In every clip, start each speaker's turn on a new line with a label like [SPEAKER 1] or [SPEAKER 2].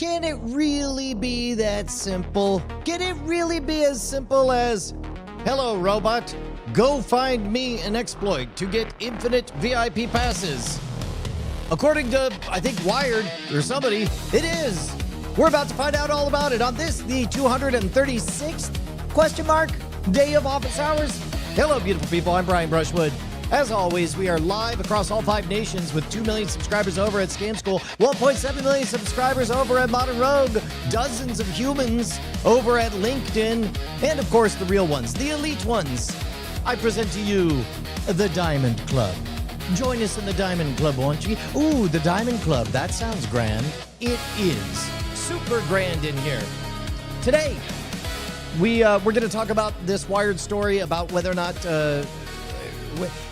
[SPEAKER 1] Can it really be that simple? Can it really be as simple as, hello, robot, go find me an exploit to get infinite VIP passes? According to, I think, Wired or somebody, it is. We're about to find out all about it on this, the 236th question mark day of office hours. Hello, beautiful people. I'm Brian Brushwood. As always, we are live across all 5 nations with 2 million subscribers over at Scam School, 1.7 million subscribers over at Modern Rogue, dozens of humans over at LinkedIn, and of course the real ones, the elite ones. I present to you the Diamond Club. Join us in the Diamond Club, won't you? Ooh, the Diamond Club. That sounds grand. It is super grand in here. Today, we're going to talk about this Wired story about whether or not,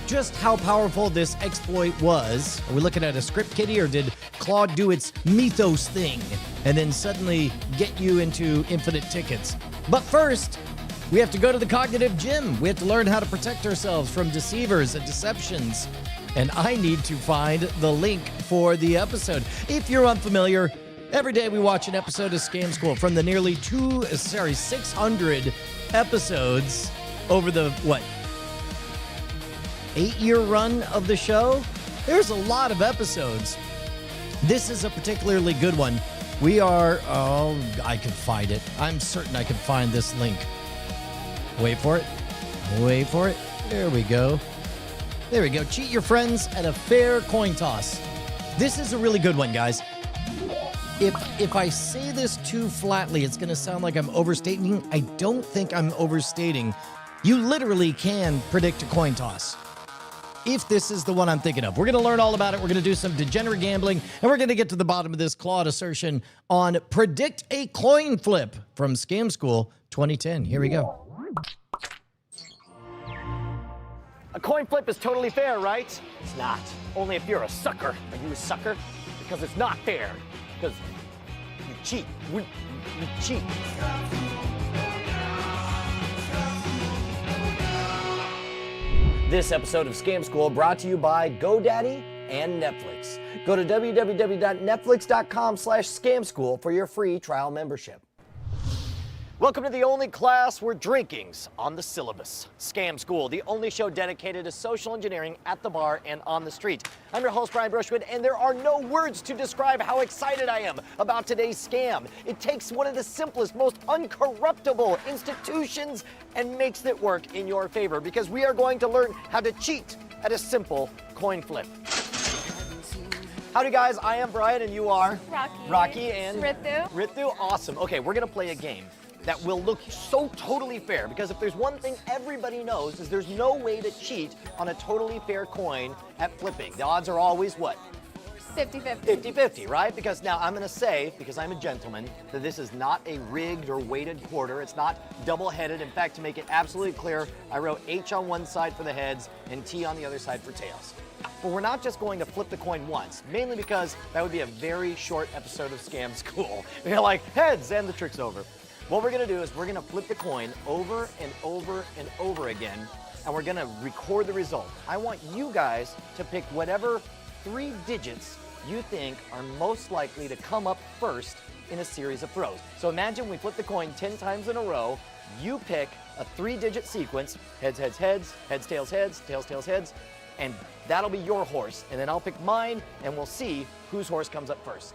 [SPEAKER 1] just how powerful this exploit was. Are we looking at a script kiddie, or did Claude do its mythos thing and then suddenly get you into infinite tickets? But first, we have to go to the cognitive gym. We have to learn how to protect ourselves from deceivers and deceptions. And I need to find the link for the episode. If you're unfamiliar, every day we watch an episode of Scam School from the nearly 600 episodes over the, 8-year run of the show. There's a lot of episodes. This is a particularly good one. We are, I can find it. I'm certain I can find this link. Wait for it. Wait for it. There we go. There we go. Cheat your friends at a fair coin toss. This is a really good one, guys. If I say this too flatly, it's going to sound like I'm overstating. I don't think I'm overstating. You literally can predict a coin toss. If this is the one I'm thinking of. We're going to learn all about it. We're going to do some degenerate gambling, and we're going to get to the bottom of this Claude assertion on Predict a Coin Flip from Scam School 2010. Here we go.
[SPEAKER 2] A coin flip is totally fair, right? It's not. Only if you're a sucker. Are you a sucker? Because it's not fair. Because you cheat. We cheat. This episode of Scam School brought to you by GoDaddy and Netflix. Go to www.netflix.com/scamschool for your free trial membership. Welcome to the only class where drinking's on the syllabus. Scam School, the only show dedicated to social engineering at the bar and on the street. I'm your host, Brian Brushwood, and there are no words to describe how excited I am about today's scam. It takes one of the simplest, most uncorruptible institutions and makes it work in your favor, because we are going to learn how to cheat at a simple coin flip. Howdy guys, I am Brian and you are? Rocky and Ritu, awesome. Okay, we're gonna play a game that will look so totally fair, because if there's one thing everybody knows is there's no way to cheat on a totally fair coin at flipping. The odds are always what?
[SPEAKER 3] 50-50.
[SPEAKER 2] 50-50, right? Because now I'm gonna say, because I'm a gentleman, that this is not a rigged or weighted quarter. It's not double-headed. In fact, to make it absolutely clear, I wrote H on one side for the heads and T on the other side for tails. But we're not just going to flip the coin once, mainly because that would be a very short episode of Scam School. You're like, heads, and the trick's over. What we're gonna do is we're gonna flip the coin over and over and over again, and we're gonna record the result. I want you guys to pick whatever 3 digits you think are most likely to come up first in a series of throws. So imagine we flip the coin 10 times in a row. You pick a 3-digit sequence, heads, heads, heads, heads, tails, heads, tails, tails, heads, and that'll be your horse. And then I'll pick mine, and we'll see whose horse comes up first.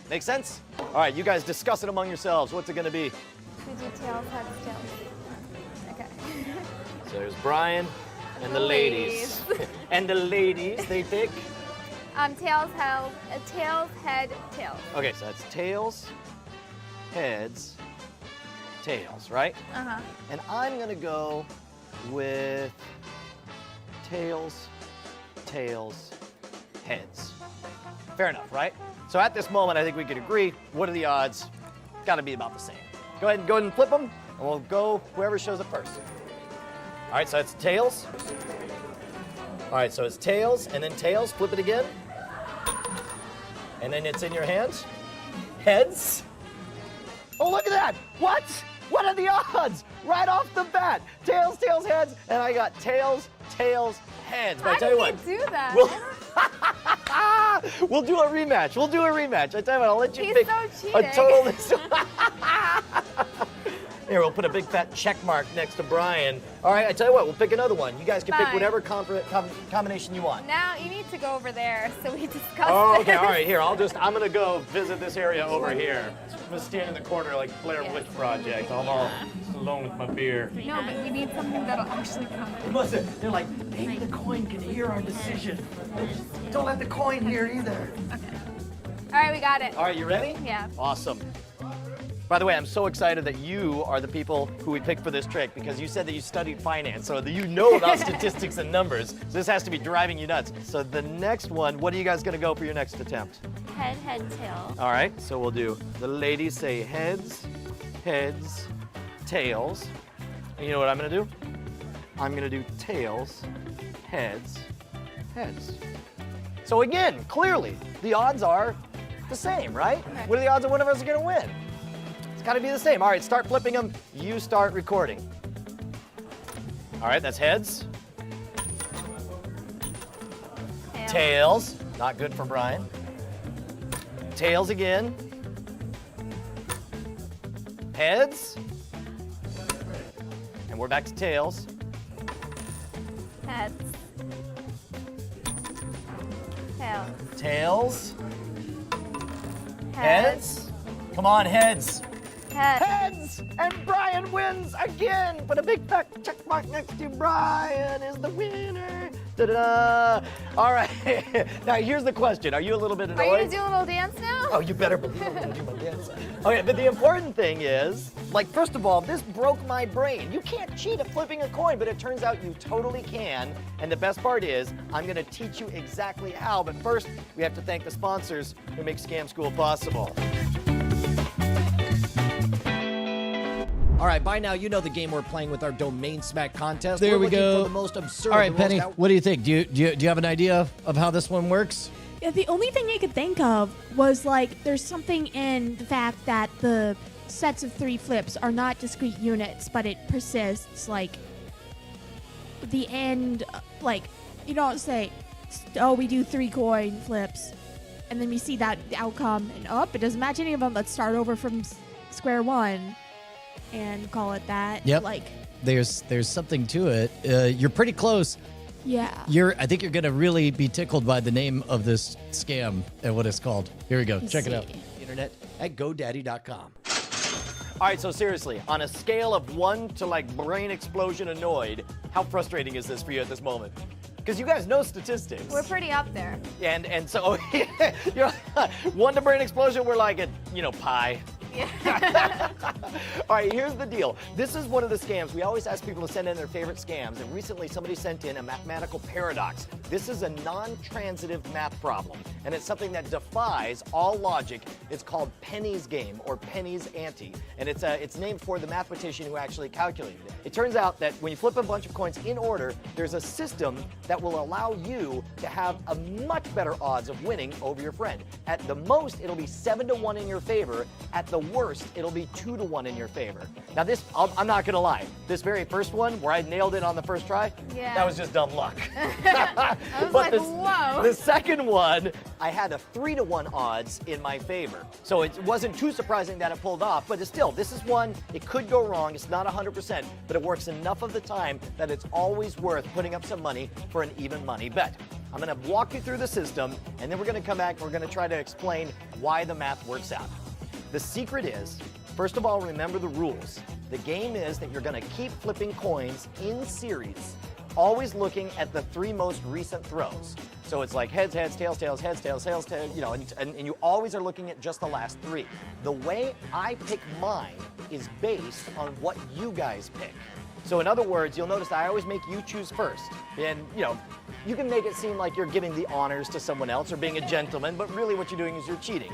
[SPEAKER 2] Make sense? All right, you guys discuss it among yourselves. What's it gonna be?
[SPEAKER 3] Did you tails, heads, tails? Okay.
[SPEAKER 2] So there's Brian and the ladies. And the ladies, they pick?
[SPEAKER 3] Tails, head, tails.
[SPEAKER 2] Okay, so that's tails, heads, tails, right?
[SPEAKER 3] Uh-huh.
[SPEAKER 2] And I'm gonna go with tails, tails, heads. Fair enough, right? So at this moment, I think we could agree, what are the odds? Gotta be about the same. Go ahead and flip them, and we'll go whoever shows up first. All right, so it's tails. All right, so it's tails, and then tails, flip it again. And then it's in your hands. Heads. Oh, look at that. What? What are the odds right off the bat. Tails, tails, heads, and I got tails, tails, heads. But I tell you what.
[SPEAKER 3] How did you do that?
[SPEAKER 2] We'll do a rematch. We'll do a rematch. I tell you what, I'll let you
[SPEAKER 3] He's
[SPEAKER 2] pick
[SPEAKER 3] so
[SPEAKER 2] a
[SPEAKER 3] cheating.
[SPEAKER 2] total. Here, we'll put a big fat check mark next to Brian. All right, I tell you what, we'll pick another one. You guys can pick
[SPEAKER 3] Fine.
[SPEAKER 2] whatever combination you want.
[SPEAKER 3] Now you need to go over there so we discuss
[SPEAKER 2] Oh, okay,
[SPEAKER 3] this.
[SPEAKER 2] all right, here, I'm gonna go visit this area over here. I'm gonna stand in the corner like Blair
[SPEAKER 3] Yeah.
[SPEAKER 2] Witch Project. I'm all alone with my beer.
[SPEAKER 3] No, but we need something that'll actually count.
[SPEAKER 2] They're like, maybe the coin can hear our decision. Don't let the coin hear either.
[SPEAKER 3] All right, we got it.
[SPEAKER 2] All right, you ready?
[SPEAKER 3] Yeah.
[SPEAKER 2] Awesome. By the way, I'm so excited that you are the people who we picked for this trick because you said that you studied finance, so that you know about statistics and numbers. So this has to be driving you nuts. So the next one, what are you guys gonna go for your next attempt?
[SPEAKER 3] Head, head, tail.
[SPEAKER 2] All right, so we'll do, the ladies say heads, heads, tails. And you know what I'm gonna do? I'm gonna do tails, heads, heads. So again, clearly, the odds are the same, right?
[SPEAKER 3] Okay.
[SPEAKER 2] What are the odds that one of us is gonna win? It's gotta be the same. All right, start flipping them. You start recording. All right, that's heads.
[SPEAKER 3] Tail.
[SPEAKER 2] Tails, not good for Brian. Tails again. Heads. And we're back to tails.
[SPEAKER 3] Heads. Tail.
[SPEAKER 2] Tails. Heads. Come on, heads.
[SPEAKER 3] Head.
[SPEAKER 2] Heads! And Brian wins again! Put a big fat check mark next to Brian is the winner. Da-da-da. All right, now here's the question. Are you a little bit
[SPEAKER 3] Are you
[SPEAKER 2] annoyed?
[SPEAKER 3] gonna do a little dance now?
[SPEAKER 2] Oh, you better believe I'm gonna do my dance. Okay, but the important thing is, like, first of all, this broke my brain. You can't cheat at flipping a coin, but it turns out you totally can. And the best part is, I'm gonna teach you exactly how. But first, we have to thank the sponsors who make Scam School possible. All right, by now you know the game we're playing with our Domain Smack contest.
[SPEAKER 1] There
[SPEAKER 2] We're
[SPEAKER 1] we
[SPEAKER 2] looking
[SPEAKER 1] go.
[SPEAKER 2] For the most absurd.
[SPEAKER 1] All right,
[SPEAKER 2] the most
[SPEAKER 1] Penny, what do you think? Do you have an idea of how this one works?
[SPEAKER 4] Yeah, the only thing I could think of was like there's something in the fact that the sets of 3 flips are not discrete units, but it persists. Like the end, like you don't say, "Oh, we do 3 coin flips," and then we see that outcome and up. It doesn't match any of them. Let's start over from square one and call it that.
[SPEAKER 1] Yep.
[SPEAKER 4] Like,
[SPEAKER 1] There's something to it. You're pretty close.
[SPEAKER 4] yeah.
[SPEAKER 1] I think you're gonna really be tickled by the name of this scam and what it's called. Here we go.
[SPEAKER 4] Let's
[SPEAKER 1] Check it out.
[SPEAKER 4] see.
[SPEAKER 2] Internet at GoDaddy.com. All right, so seriously, on a scale of 1 to like brain explosion annoyed, how frustrating is this for you at this moment? Because you guys know statistics.
[SPEAKER 3] We're pretty up there.
[SPEAKER 2] And so, you're 1 to brain explosion, we're like at, pi. All right, here's the deal. This is one of the scams. We always ask people to send in their favorite scams, and recently somebody sent in a mathematical paradox. This is a non-transitive math problem, and it's something that defies all logic. It's called Penny's game, or Penny's ante, and it's named for the mathematician who actually calculated it. It turns out that when you flip a bunch of coins in order, there's a system that will allow you to have a much better odds of winning over your friend. At the most, it'll be 7 to 1 in your favor. At the worst, it'll be 2 to 1 in your favor. Now this, I'm not gonna lie, this very first one where I nailed it on the first try,
[SPEAKER 3] Yeah.
[SPEAKER 2] that was just dumb luck.
[SPEAKER 3] I was like, whoa.
[SPEAKER 2] The second one, I had a 3 to 1 odds in my favor. So it wasn't too surprising that it pulled off, but still, this is one, it could go wrong, it's not 100%, but it works enough of the time that it's always worth putting up some money for an even money bet. I'm gonna walk you through the system, and then we're gonna come back and we're gonna try to explain why the math works out. The secret is, first of all, remember the rules. The game is that you're gonna keep flipping coins in series, always looking at the 3 most recent throws. So it's like heads, heads, tails, tails, heads, tails, tails, tails, and you always are looking at just the last 3. The way I pick mine is based on what you guys pick. So in other words, you'll notice I always make you choose first. And, you can make it seem like you're giving the honors to someone else or being a gentleman, but really what you're doing is you're cheating.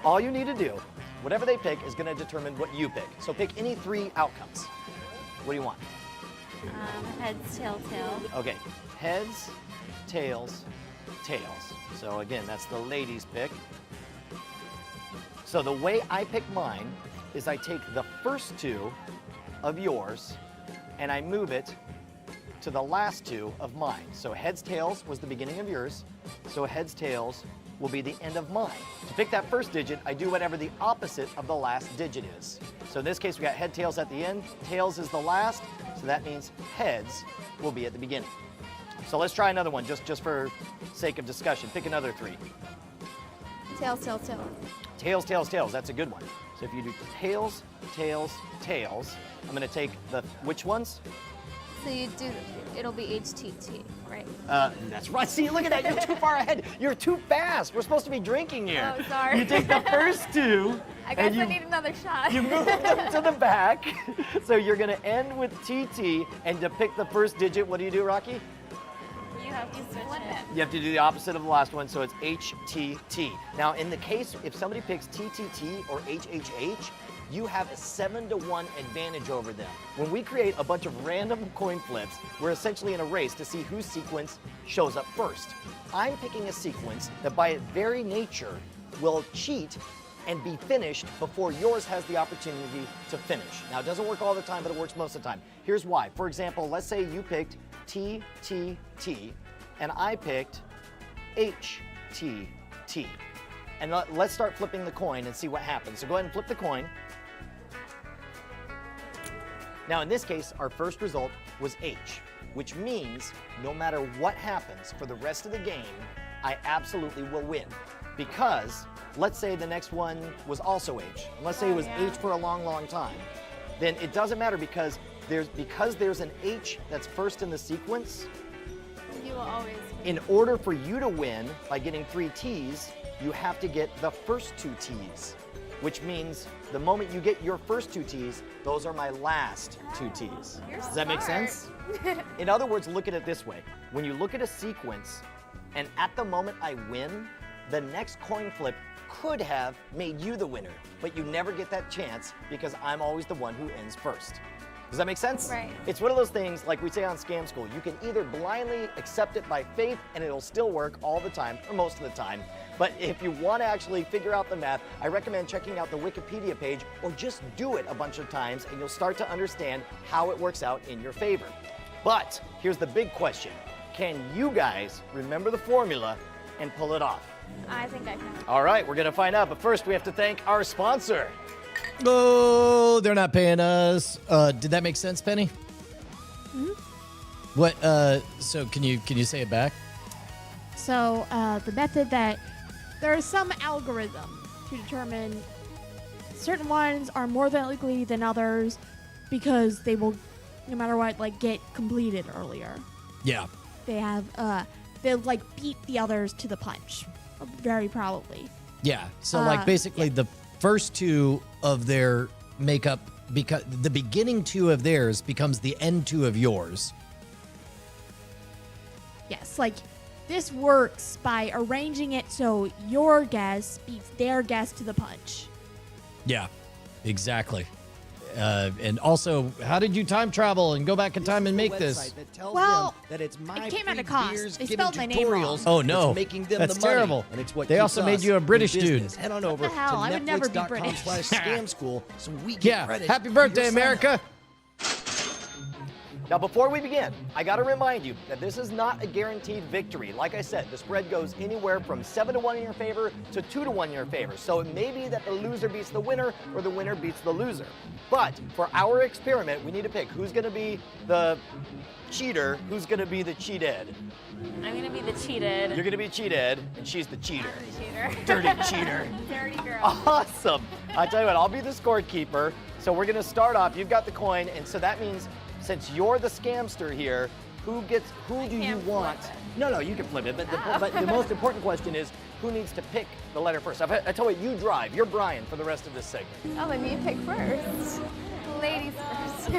[SPEAKER 2] All you need to do, whatever they pick, is going to determine what you pick. So pick any 3 outcomes. What do you want?
[SPEAKER 3] Heads, tail, tail.
[SPEAKER 2] Okay, heads, tails, tails. So again, that's the ladies' pick. So the way I pick mine is I take the first 2 of yours, and I move it to the last two of mine. So heads, tails was the beginning of yours, so heads, tails will be the end of mine. To pick that first digit, I do whatever the opposite of the last digit is. So in this case, we got head, tails at the end, tails is the last, so that means heads will be at the beginning. So let's try another one, just for sake of discussion. Pick another three.
[SPEAKER 3] Tails, tails, tails.
[SPEAKER 2] Tails, tails, tails, that's a good one. So if you do tails, tails, tails, I'm gonna take the, which ones?
[SPEAKER 3] So you do, it'll be HTT, right?
[SPEAKER 2] That's right. See, look at that. You're too far ahead. You're too fast. We're supposed to be drinking here.
[SPEAKER 3] Oh, sorry.
[SPEAKER 2] You take the first two.
[SPEAKER 3] I guess
[SPEAKER 2] and
[SPEAKER 3] I need another shot.
[SPEAKER 2] You move them to the back. So you're going to end with TT. And to pick the first digit, what do, Rocky?
[SPEAKER 3] You have to split it.
[SPEAKER 2] You have to do the opposite of the last one, so it's HTT. Now, in the case, if somebody picks TTT or HHH, you have a 7-to-1 advantage over them. When we create a bunch of random coin flips, we're essentially in a race to see whose sequence shows up first. I'm picking a sequence that by its very nature will cheat and be finished before yours has the opportunity to finish. Now, it doesn't work all the time, but it works most of the time. Here's why. For example, let's say you picked TTT and I picked HTT. And let's start flipping the coin and see what happens. So go ahead and flip the coin. Now in this case, our first result was H, which means no matter what happens for the rest of the game, I absolutely will win. Because let's say the next one was also H. And let's say it was H for a long, long time. Then it doesn't matter because there's an H that's first in the sequence.
[SPEAKER 3] You will always
[SPEAKER 2] In
[SPEAKER 3] win.
[SPEAKER 2] order for you to win by getting 3 T's, you have to get the first 2 T's, which means the moment you get your first 2 T's, those are my last 2 T's. Does that make sense? In other words, look at it this way. When you look at a sequence, and at the moment I win, the next coin flip could have made you the winner, but you never get that chance because I'm always the one who ends first. Does that make sense?
[SPEAKER 3] Right.
[SPEAKER 2] It's one of those things, like we say on Scam School, you can either blindly accept it by faith and it'll still work all the time, or most of the time. But if you want to actually figure out the math, I recommend checking out the Wikipedia page or just do it a bunch of times and you'll start to understand how it works out in your favor. But here's the big question. Can you guys remember the formula and pull it off?
[SPEAKER 3] I think I can.
[SPEAKER 2] All right, we're going to find out. But first, we have to thank our sponsor.
[SPEAKER 1] Oh, they're not paying us. Did that make sense, Penny?
[SPEAKER 4] Hmm?
[SPEAKER 1] What? So can you say it back?
[SPEAKER 4] So the method that there is some algorithm to determine certain ones are more likely than others because they will, no matter what, like get completed earlier.
[SPEAKER 1] Yeah.
[SPEAKER 4] They have they'll like beat the others to the punch, very probably.
[SPEAKER 1] Yeah. So like basically the first 2 of their makeup, because the beginning 2 of theirs becomes the end 2 of yours.
[SPEAKER 4] Yes, like this works by arranging it so your guess beats their guess to the punch.
[SPEAKER 1] Yeah, exactly. And also, how did you time travel and go back in time and make this?
[SPEAKER 4] Well,
[SPEAKER 5] that it's my
[SPEAKER 4] it came at a
[SPEAKER 5] free
[SPEAKER 4] cost.
[SPEAKER 5] beers
[SPEAKER 4] They
[SPEAKER 5] giving
[SPEAKER 4] spelled my name wrong.
[SPEAKER 5] tutorials
[SPEAKER 1] Oh, no.
[SPEAKER 5] that's making them
[SPEAKER 1] That's
[SPEAKER 5] the money,
[SPEAKER 1] terrible.
[SPEAKER 5] and it's what
[SPEAKER 1] They
[SPEAKER 5] keeps
[SPEAKER 1] also made
[SPEAKER 5] us
[SPEAKER 1] you a
[SPEAKER 5] in
[SPEAKER 1] British
[SPEAKER 5] business.
[SPEAKER 1] dude.
[SPEAKER 5] Head on
[SPEAKER 4] What
[SPEAKER 5] over
[SPEAKER 4] the hell? I
[SPEAKER 5] to
[SPEAKER 4] would never be British.
[SPEAKER 5] netflix.com/scam school so we get
[SPEAKER 1] Yeah.
[SPEAKER 5] credit.
[SPEAKER 1] Happy
[SPEAKER 5] for
[SPEAKER 1] birthday,
[SPEAKER 5] your sign-up.
[SPEAKER 1] America.
[SPEAKER 2] Now, before we begin, I got to remind you that this is not a guaranteed victory. Like I said, the spread goes anywhere from 7-to-1 in your favor to 2-to-1 in your favor. So it may be that the loser beats the winner or the winner beats the loser. But for our experiment, we need to pick who's going to be the cheater, who's going to be the cheated.
[SPEAKER 3] I'm gonna be the cheated.
[SPEAKER 2] You're going to be cheated, and she's the cheater.
[SPEAKER 3] cheater.
[SPEAKER 2] Dirty cheater.
[SPEAKER 3] Dirty girl.
[SPEAKER 2] Awesome. I tell you what, I'll be the scorekeeper. So we're going to start off. You've got the coin, and so that means since you're the scamster here, who do you
[SPEAKER 3] can't
[SPEAKER 2] want?
[SPEAKER 3] flip it.
[SPEAKER 2] No, you can flip it. But the most important question is who needs to pick the letter first. I tell you what, you drive. You're Brian for the rest of this segment.
[SPEAKER 3] Oh, then you pick first. Ladies first.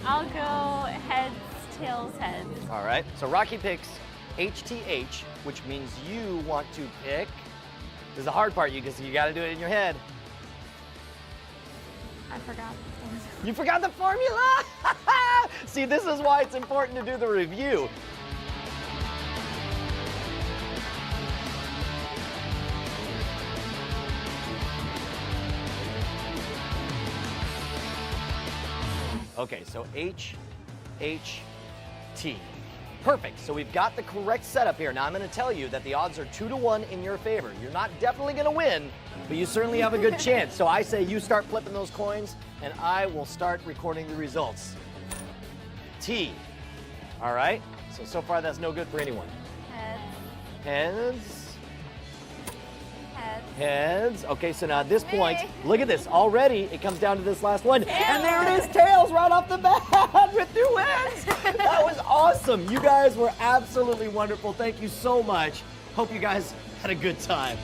[SPEAKER 3] I'll go heads, tails, heads.
[SPEAKER 2] All right. So Rocky picks HTH, which means you want to pick. This is the hard part, because you got to do it in your head.
[SPEAKER 3] I forgot.
[SPEAKER 2] You forgot the formula? See, this is why it's important to do the review. Okay, so H, H, T. Perfect. So we've got the correct setup here. Now I'm going to tell you that the odds are 2-1 in your favor. You're not definitely going to win, but you certainly have a good chance. So I say you start flipping those coins, and I will start recording the results. T. All right. So far that's no good for anyone.
[SPEAKER 3] Heads.
[SPEAKER 2] Heads.
[SPEAKER 3] Heads.
[SPEAKER 2] Heads. Okay, so now at this point, look at this. Already, it comes down to this last one. And there it is, tails right off the bat with 2 wins. That was awesome. You guys were absolutely wonderful. Thank you so much. Hope you guys had a good time.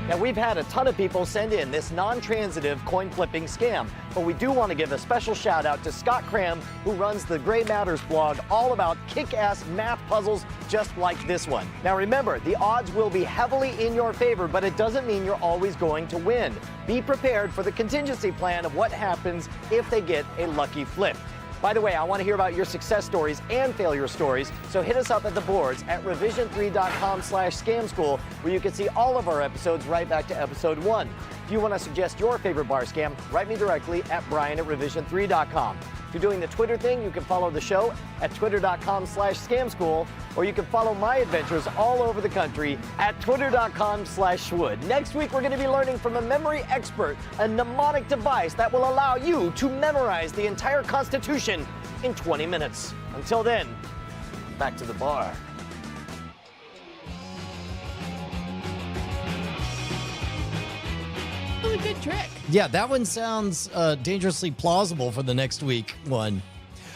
[SPEAKER 2] Now, we've had a ton of people send in this non-transitive coin flipping scam, but we do want to give a special shout out to Scott Cram, who runs the Gray Matters blog all about kick-ass math puzzles just like this one. Now remember, the odds will be heavily in your favor, but it doesn't mean you're always going to win. Be prepared for the contingency plan of what happens if they get a lucky flip. By the way, I want to hear about your success stories and failure stories, so hit us up at the boards at revision3.com/scamschool, where you can see all of our episodes right back to episode 1. If you want to suggest your favorite bar scam, write me directly at brian@revision3.com. If you're doing the Twitter thing, you can follow the show at twitter.com/scamschool, or you can follow my adventures all over the country at twitter.com/schwood. Next week, we're going to be learning from a memory expert, a mnemonic device that will allow you to memorize the entire Constitution in 20 minutes. Until then, back to the bar.
[SPEAKER 4] That was a good trick.
[SPEAKER 1] Yeah, that one sounds dangerously plausible for the next week one.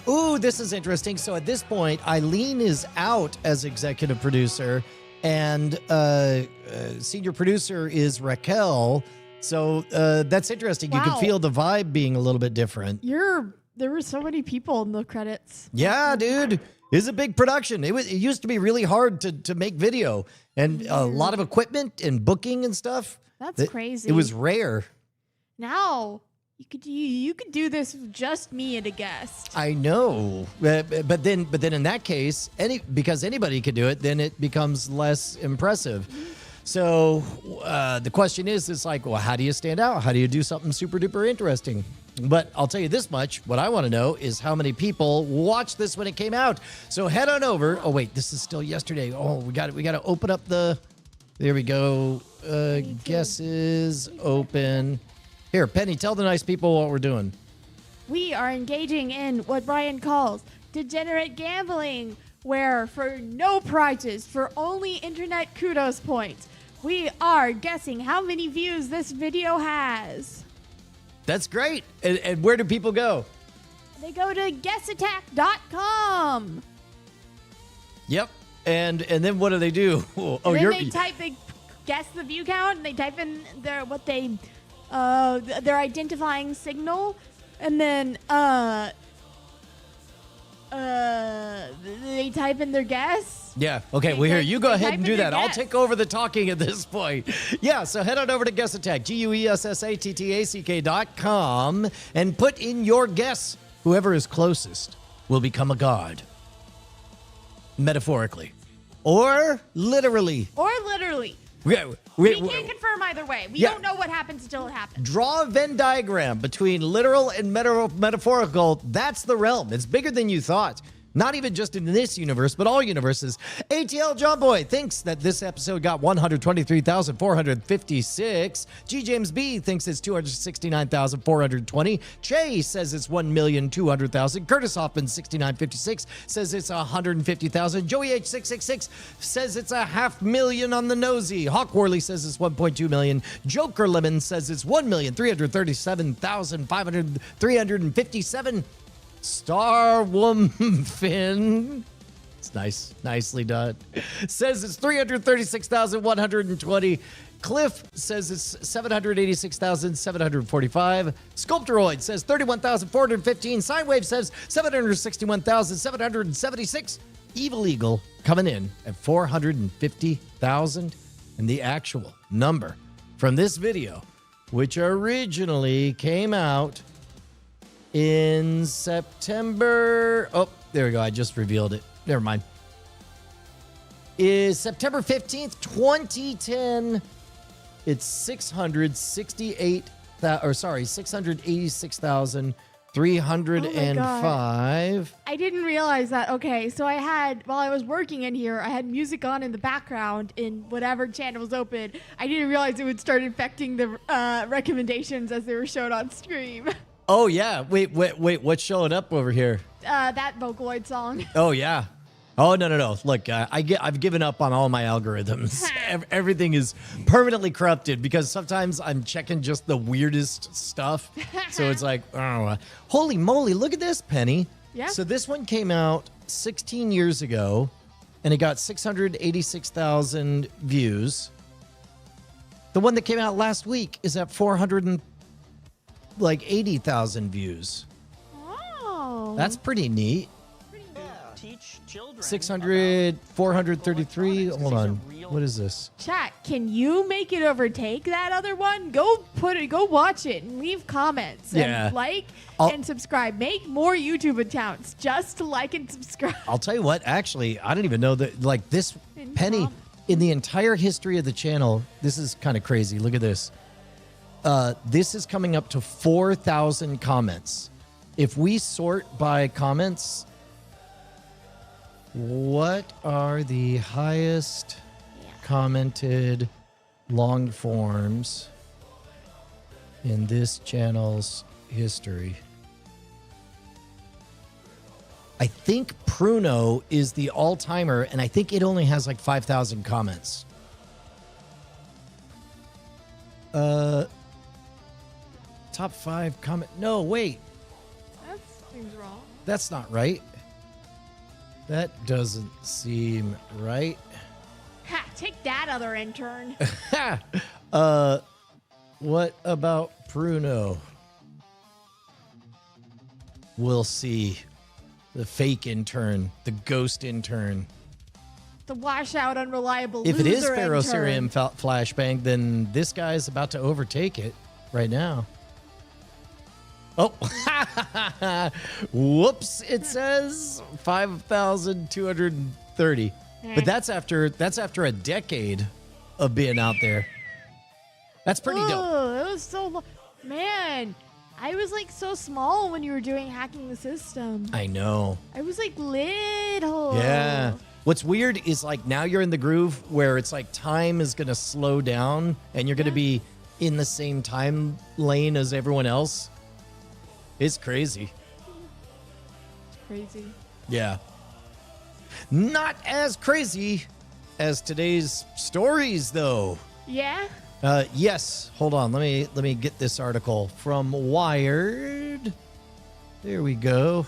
[SPEAKER 1] Ooh, this is interesting. So at this point, Eileen is out as executive producer, and senior producer is Raquel. So that's interesting. You
[SPEAKER 4] Wow.
[SPEAKER 1] can feel the vibe being a little bit different.
[SPEAKER 4] There were so many people in the credits.
[SPEAKER 1] Yeah, dude. It's a big production. It used to be really hard to make video, and a lot of equipment and booking and stuff.
[SPEAKER 4] That's crazy.
[SPEAKER 1] It was rare.
[SPEAKER 4] Now you could do this with just me and a guest.
[SPEAKER 1] I know, but then in that case, because anybody could do it, then it becomes less impressive. So the question is like, well, how do you stand out? How do you do something super duper interesting? But I'll tell you this much. What I want to know is how many people watched this when it came out. So head on over. Oh wait, this is still yesterday. Oh, we got to open up the. There we go. Guesses open. Here, Penny, tell the nice people what we're doing.
[SPEAKER 4] We are engaging in what Brian calls degenerate gambling, where for no prizes, for only internet kudos points, we are guessing how many views this video has.
[SPEAKER 1] That's great. And where do people go?
[SPEAKER 4] They go to guessattack.com.
[SPEAKER 1] Yep. And then what do they do? Oh,
[SPEAKER 4] And then they guess the view count, and they type in their identifying signal, and then they type in their guess.
[SPEAKER 1] Yeah. Okay. Well, here, you go ahead and do that. I'll take over the talking at this point. Yeah. So head on over to Guess Attack, GUESSATTACK.com, and put in your guess. Whoever is closest will become a god. Metaphorically. Or literally.
[SPEAKER 4] We can't confirm either way. We don't know what happens until it happens.
[SPEAKER 1] Draw a Venn diagram between literal and metaphorical. That's the realm. It's bigger than you thought. Not even just in this universe, but all universes. ATL John Boy thinks that this episode got 123,456. G. James B thinks it's 269,420. Che says it's 1,200,000. Curtis Hoffman 6956 says it's 150,000. Joey H666 says it's 500,000 on the nosy. Hawk Worley says it's 1.2 million. Joker Lemon says it's 1,337,357. Star Woman Finn, it's nice, nicely done, says it's 336,120. Cliff says it's 786,745. Sculptoroid says 31,415. Sinewave says 761,776. Evil Eagle coming in at 450,000. And the actual number from this video, which originally came out in September. Oh, there we go. I just revealed it. Never mind. Is September 15th, 2010. It's 686,305.
[SPEAKER 4] I didn't realize that. Okay, so while I was working in here, I had music on in the background in whatever channel was open. I didn't realize it would start infecting the recommendations as they were shown on stream.
[SPEAKER 1] Oh, yeah. Wait. What's showing up over here?
[SPEAKER 4] That Vocaloid song.
[SPEAKER 1] Oh, yeah. Oh, no. Look, I've given up on all my algorithms. Everything is permanently corrupted because sometimes I'm checking just the weirdest stuff. So it's like, oh, holy moly, look at this, Penny.
[SPEAKER 4] Yeah.
[SPEAKER 1] So this one came out 16 years ago, and it got 686,000 views. The one that came out last week is at 480,000 views.
[SPEAKER 4] Oh.
[SPEAKER 1] That's pretty neat.
[SPEAKER 5] Teach children
[SPEAKER 1] 433. Hold on. What is this?
[SPEAKER 4] Chat, can you make it overtake that other one? Go watch it and leave comments and and subscribe. Make more YouTube accounts just to like and subscribe.
[SPEAKER 1] I'll tell you what, actually, I don't even know that, like, this Penny, in the entire history of the channel, this is kind of crazy. Look at this. This is coming up to 4,000 comments. If we sort by comments, what are the highest commented long forms in this channel's history? I think Pruno is the all-timer, and I think it only has like 5,000 comments. Top 5 comment. No, wait.
[SPEAKER 4] That seems wrong.
[SPEAKER 1] That's not right. That doesn't seem right.
[SPEAKER 4] Ha! Take that, other intern.
[SPEAKER 1] What about Pruno? We'll see. The fake intern, the ghost intern.
[SPEAKER 4] The washout, unreliable
[SPEAKER 1] If it is
[SPEAKER 4] loser
[SPEAKER 1] Ferrocerium
[SPEAKER 4] intern.
[SPEAKER 1] Flashbang, then this guy's about to overtake it right now. Oh, whoops! It says 5,230, but that's after a decade of being out there. That's pretty dope.
[SPEAKER 4] It was so man. I was like so small when you were doing hacking the system.
[SPEAKER 1] I know.
[SPEAKER 4] I was like little.
[SPEAKER 1] Yeah. What's weird is like now you're in the groove where it's like time is gonna slow down and you're gonna be in the same time lane as everyone else. It's crazy.
[SPEAKER 4] It's crazy.
[SPEAKER 1] Yeah. Not as crazy as today's stories, though.
[SPEAKER 4] Yeah?
[SPEAKER 1] Yes. Hold on. Let me get this article from Wired. There we go.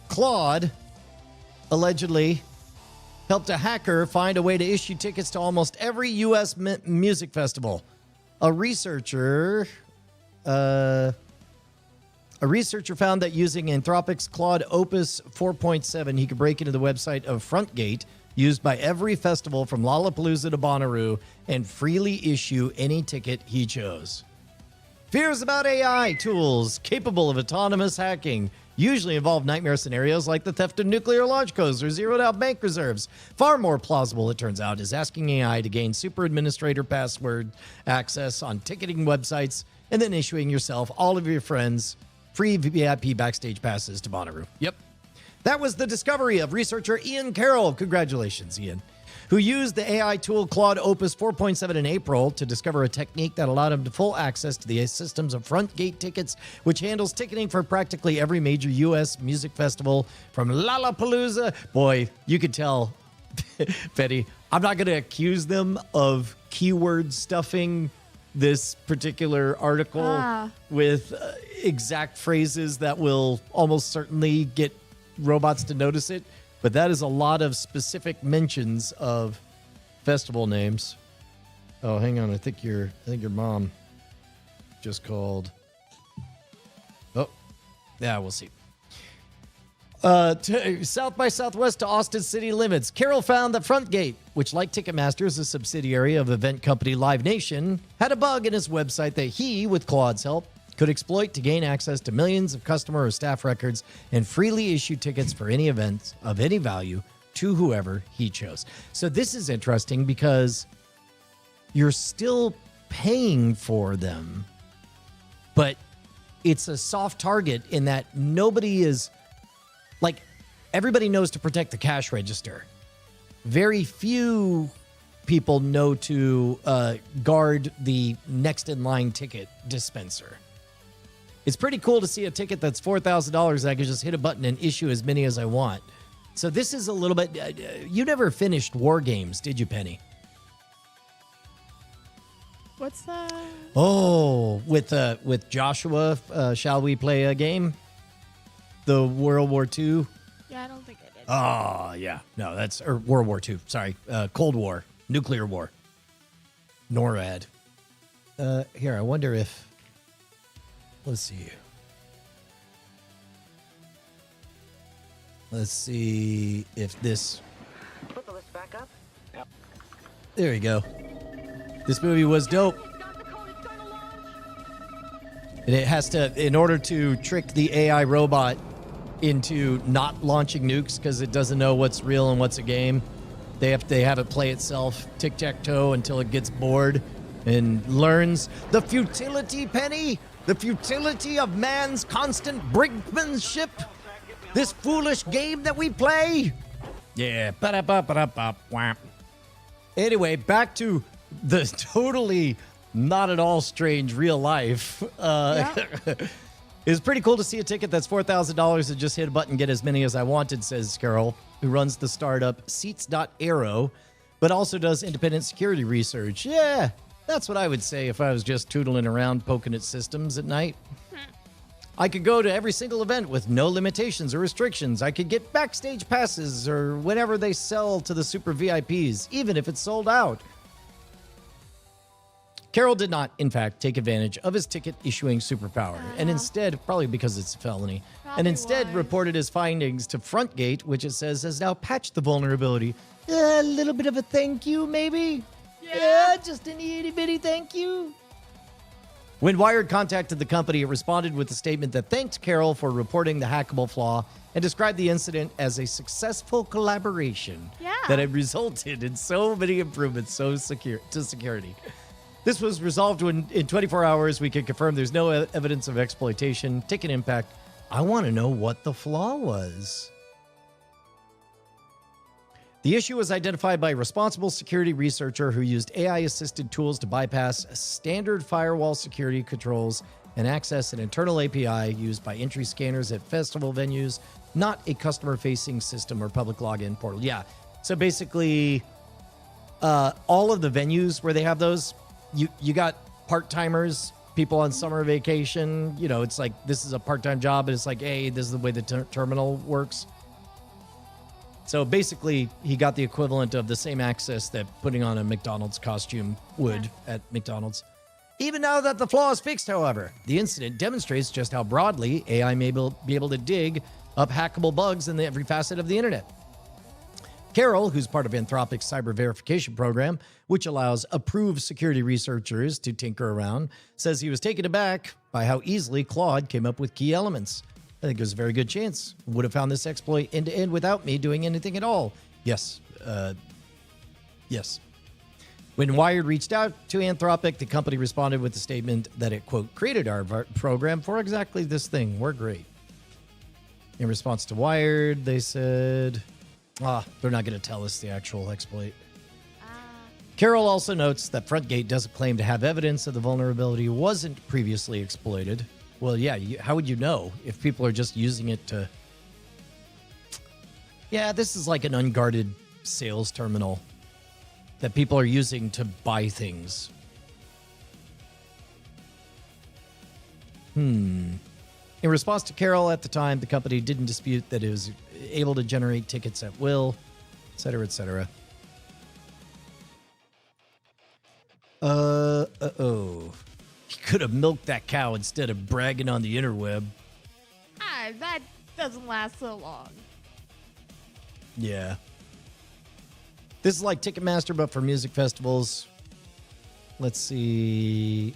[SPEAKER 1] Claude allegedly helped a hacker find a way to issue tickets to almost every U.S. music festival. A researcher found that using Anthropic's Claude Opus 4.7, he could break into the website of Frontgate, used by every festival from Lollapalooza to Bonnaroo, and freely issue any ticket he chose. Fears about AI tools capable of autonomous hacking usually involve nightmare scenarios like the theft of nuclear launch codes or zeroed-out bank reserves. Far more plausible, it turns out, is asking AI to gain super administrator password access on ticketing websites and then issuing yourself, all of your friends, free VIP backstage passes to Bonnaroo. Yep. That was the discovery of researcher Ian Carroll. Congratulations, Ian. Who used the AI tool Claude Opus 4.7 in April to discover a technique that allowed him to full access to the systems of Frontgate Tickets, which handles ticketing for practically every major U.S. music festival from Lollapalooza. Boy, you could tell, Betty, I'm not going to accuse them of keyword stuffing this particular article with exact phrases that will almost certainly get robots to notice it, but that is a lot of specific mentions of festival names. Oh, hang on, I think your mom just called. Oh, yeah, we'll see. South by Southwest to Austin city limits. Carroll found that Frontgate, which like Ticketmaster is a subsidiary of event company Live Nation, had a bug in his website that he, with Claude's help, could exploit to gain access to millions of customer or staff records and freely issue tickets for any events of any value to whoever he chose. So this is interesting because you're still paying for them, but it's a soft target in that nobody is like, everybody knows to protect the cash register. Very few people know to guard the next in line ticket dispenser. It's pretty cool to see a ticket that's $4,000 and I can just hit a button and issue as many as I want. So this is a little bit. You never finished War Games, did you, Penny?
[SPEAKER 4] What's that?
[SPEAKER 1] Oh, with Joshua, shall we play a game? The World War II.
[SPEAKER 4] Yeah, I don't think I did.
[SPEAKER 1] Oh, yeah. No, that's or World War II. Sorry, Cold War, nuclear war. NORAD. Here, I wonder if. Let's see. Let's see if this.
[SPEAKER 6] Put the list back up. Yep.
[SPEAKER 1] There you go. This movie was dope. And it has to, in order to trick the AI robot into not launching nukes because it doesn't know what's real and what's a game, they have it play itself tic-tac-toe until it gets bored and learns the futility, Penny, the futility of man's constant brinkmanship. This foolish game that we play. Yeah. Anyway, back to the totally not at all strange real life. It's pretty cool to see a ticket that's $4,000 and just hit a button, get as many as I wanted, says Carol, who runs the startup Seats.aero, but also does independent security research. Yeah, that's what I would say if I was just tootling around poking at systems at night. I could go to every single event with no limitations or restrictions. I could get backstage passes or whatever they sell to the super VIPs, even if it's sold out. Carroll did not, in fact, take advantage of his ticket issuing superpower, and instead, probably because it's a felony, and instead reported his findings to Frontgate, which it says has now patched the vulnerability. A little bit of a thank you, maybe? Yeah, just an itty bitty thank you. When Wired contacted the company, it responded with a statement that thanked Carroll for reporting the hackable flaw and described the incident as a successful collaboration that had resulted in so many improvements to security. This was resolved when, in 24 hours, we could confirm there's no evidence of exploitation, ticket impact. I want to know what the flaw was. The issue was identified by a responsible security researcher who used AI-assisted tools to bypass standard firewall security controls and access an internal API used by entry scanners at festival venues, not a customer-facing system or public login portal. Yeah, so basically, all of the venues where they have those, you got part-timers, people on summer vacation. You know, it's like, this is a part-time job, and it's like, hey, this is the way the terminal works. So basically, he got the equivalent of the same access that putting on a McDonald's costume would at McDonald's. Even now that the flaw is fixed, however, the incident demonstrates just how broadly AI may be able to dig up hackable bugs in every facet of the internet. Carol, who's part of Anthropic's cyber verification program, which allows approved security researchers to tinker around, says he was taken aback by how easily Claude came up with key elements. I think there's a very good chance would have found this exploit end to end without me doing anything at all. Yes. Yes. When Wired reached out to Anthropic, the company responded with the statement that it, quote, created our program for exactly this thing. We're great. In response to Wired, they said, they're not going to tell us the actual exploit. Carol also notes that Frontgate doesn't claim to have evidence that the vulnerability wasn't previously exploited. Well, yeah, how would you know if people are just using it to... Yeah, this is like an unguarded sales terminal that people are using to buy things. In response to Carol at the time, the company didn't dispute that it was able to generate tickets at will, et cetera, et cetera. He could have milked that cow instead of bragging on the interweb.
[SPEAKER 4] That doesn't last so long.
[SPEAKER 1] Yeah. This is like Ticketmaster, but for music festivals. Let's see.